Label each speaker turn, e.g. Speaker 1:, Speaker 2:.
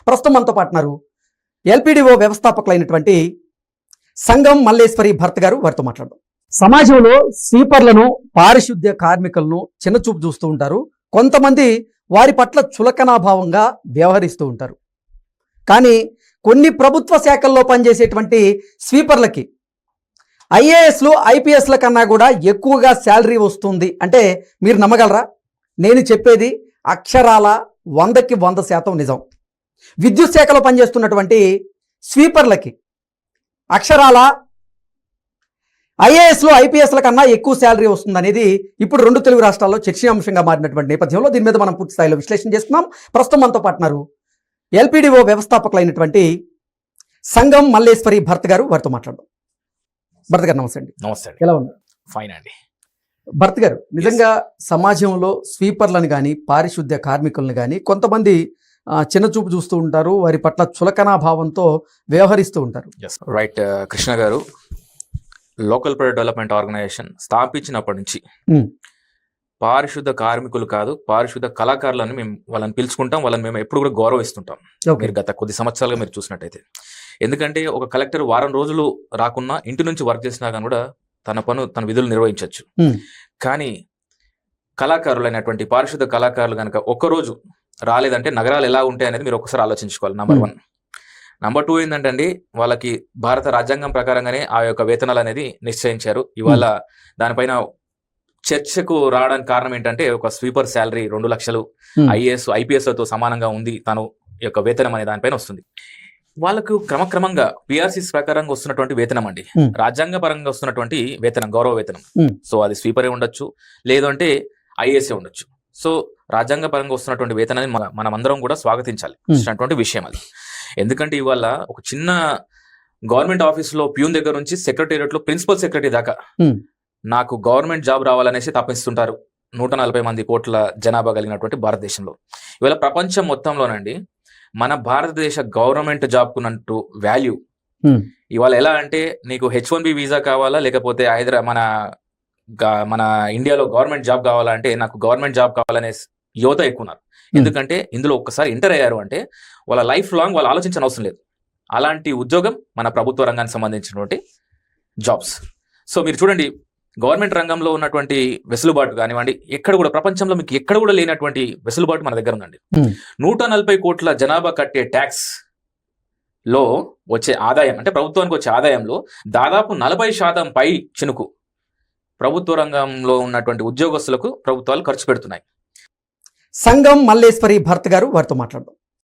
Speaker 1: ప్రస్తుతం మనతో పాటున్నారు ఎల్పిడిఓ వ్యవస్థాపకులైనటువంటి సంగం మల్లేశ్వరి భర్త గారు. వారితో మాట్లాడదాం. సమాజంలో స్వీపర్లను, పారిశుద్ధ్య కార్మికులను చిన్నచూపు చూస్తూ ఉంటారు. కొంతమంది వారి పట్ల చులకనాభావంగా వ్యవహరిస్తూ ఉంటారు. కానీ కొన్ని ప్రభుత్వ శాఖల్లో పనిచేసేటువంటి స్వీపర్లకి ఐఏఎస్లు, ఐపీఎస్ల కన్నా కూడా ఎక్కువగా శాలరీ వస్తుంది అంటే మీరు నమ్మగలరా? నేను చెప్పేది అక్షరాల 100కి 100% నిజం. విద్యుత్ శాఖలో పనిచేస్తున్నటువంటి స్వీపర్లకి అక్షరాల ఐఏఎస్లు, ఐపీఎస్ల కన్నా ఎక్కువ శాలరీ వస్తుంది అనేది ఇప్పుడు 2 తెలుగు రాష్ట్రాల్లో చర్చనీయాంశంగా మారినటువంటి నేపథ్యంలో దీని మీద మనం పూర్తి స్థాయిలో విశ్లేషణ చేస్తున్నాం. ప్రస్తుతం మనతో పాటున్నారు ఎల్పిడిఓ వ్యవస్థాపకులైనటువంటి సంగం మల్లేశ్వరి భర్త గారు. వారితో మాట్లాడదాం. భర్త గారు నమస్తే అండి.
Speaker 2: నమస్తే.
Speaker 1: ఎలా ఉన్నారు?
Speaker 2: ఫైన్ అండి.
Speaker 1: భర్త గారు, నిజంగా సమాజంలో స్వీపర్లను కానీ, పారిశుద్ధ్య కార్మికులను కానీ కొంతమంది చిన్నచూపు చూస్తూ ఉంటారు. వారి పట్ల చులకనాభావంతో వ్యవహరిస్తూ ఉంటారు.
Speaker 2: రైట్ కృష్ణ గారు, లోకల్ ప్రొడక్ట్ డెవలప్మెంట్ ఆర్గనైజేషన్ స్థాపించినప్పటి నుంచి పారిశుద్ధ కార్మికులు కాదు, పారిశుద్ధ కళాకారులను మేము వాళ్ళని పిలుచుకుంటాం. వాళ్ళని మేము ఎప్పుడు కూడా గౌరవిస్తుంటాం. మీరు గత కొద్ది సంవత్సరాలుగా మీరు చూసినట్టయితే, ఎందుకంటే ఒక కలెక్టర్ వారం రోజులు రాకున్నా ఇంటి నుంచి వర్క్ చేసినా కానీ కూడా తన విధులు నిర్వహించవచ్చు. కానీ కళాకారులైనటువంటి పారిశుద్ధ కళాకారులు కనుక ఒక్కరోజు రాలేదంటే నగరాలు ఎలా ఉంటాయి అనేది మీరు ఒకసారి ఆలోచించుకోవాలి. నంబర్ 1. నంబర్ 2 ఏంటంటే అండి, వాళ్ళకి భారత రాజ్యాంగం ప్రకారంగానే ఆ యొక్క వేతనాలు అనేది నిశ్చయించారు. ఇవాళ దానిపైన చర్చకు రావడానికి కారణం ఏంటంటే, ఒక స్వీపర్ శాలరీ 2 లక్షలు ఐఏఎస్, ఐపీఎస్లతో సమానంగా ఉంది తను యొక్క వేతనం అనే దానిపైన వస్తుంది. వాళ్ళకు క్రమక్రమంగా పిఆర్సీస్ ప్రకారంగా వస్తున్నటువంటి వేతనం అండి, రాజ్యాంగ పరంగా వస్తున్నటువంటి వేతనం, గౌరవ వేతనం. సో అది స్వీపరే ఉండొచ్చు, లేదు అంటే ఐఏఎస్ఏ ఉండొచ్చు. సో రాజ్యాంగ పరంగా వస్తున్నటువంటి వేతనాన్ని మనం అందరం కూడా స్వాగతించాలి విషయం అది. ఎందుకంటే ఇవాళ ఒక చిన్న గవర్నమెంట్ ఆఫీసులో ప్యూన్ దగ్గర నుంచి సెక్రటేరియట్ లో ప్రిన్సిపల్ సెక్రటరీ దాకా నాకు గవర్నమెంట్ జాబ్ రావాలనేసి తప్పిస్తుంటారు 140 కోట్ల జనాభా కలిగినటువంటి భారతదేశంలో. ఇవాళ ప్రపంచం మొత్తంలోనండి మన భారతదేశ గవర్నమెంట్ జాబ్ కున్నట్టు వాల్యూ ఇవాళ ఎలా అంటే, నీకు H1B వీసా కావాలా, లేకపోతే మన ఇండియాలో గవర్నమెంట్ జాబ్ కావాలంటే నాకు గవర్నమెంట్ జాబ్ కావాలనే యువత ఎక్కువ ఉన్నారు. ఎందుకంటే ఇందులో ఒక్కసారి ఎంటర్ అయ్యారు అంటే వాళ్ళ లైఫ్ లాంగ్ వాళ్ళు ఆలోచించిన అవసరం లేదు. అలాంటి ఉద్యోగం మన ప్రభుత్వ రంగానికి సంబంధించినటువంటి జాబ్స్. సో మీరు చూడండి, గవర్నమెంట్ రంగంలో ఉన్నటువంటి వెసులుబాటు కానివ్వండి, ఎక్కడ కూడా ప్రపంచంలో మీకు ఎక్కడ కూడా లేనటువంటి వెసులుబాటు మన దగ్గర ఉందండి. 140 కోట్ల జనాభా కట్టే ట్యాక్స్ లో వచ్చే ఆదాయం అంటే ప్రభుత్వానికి వచ్చే ఆదాయంలో దాదాపు 40% పై చినుకు ప్రభుత్వ రంగంలో ఉన్నటువంటి ఉద్యోగస్తులకు ప్రభుత్వాలు ఖర్చు పెడుతున్నాయి.
Speaker 1: సంగం మల్లేశ్వరి భర్త గారు. వారితో మాట్లాడదాం.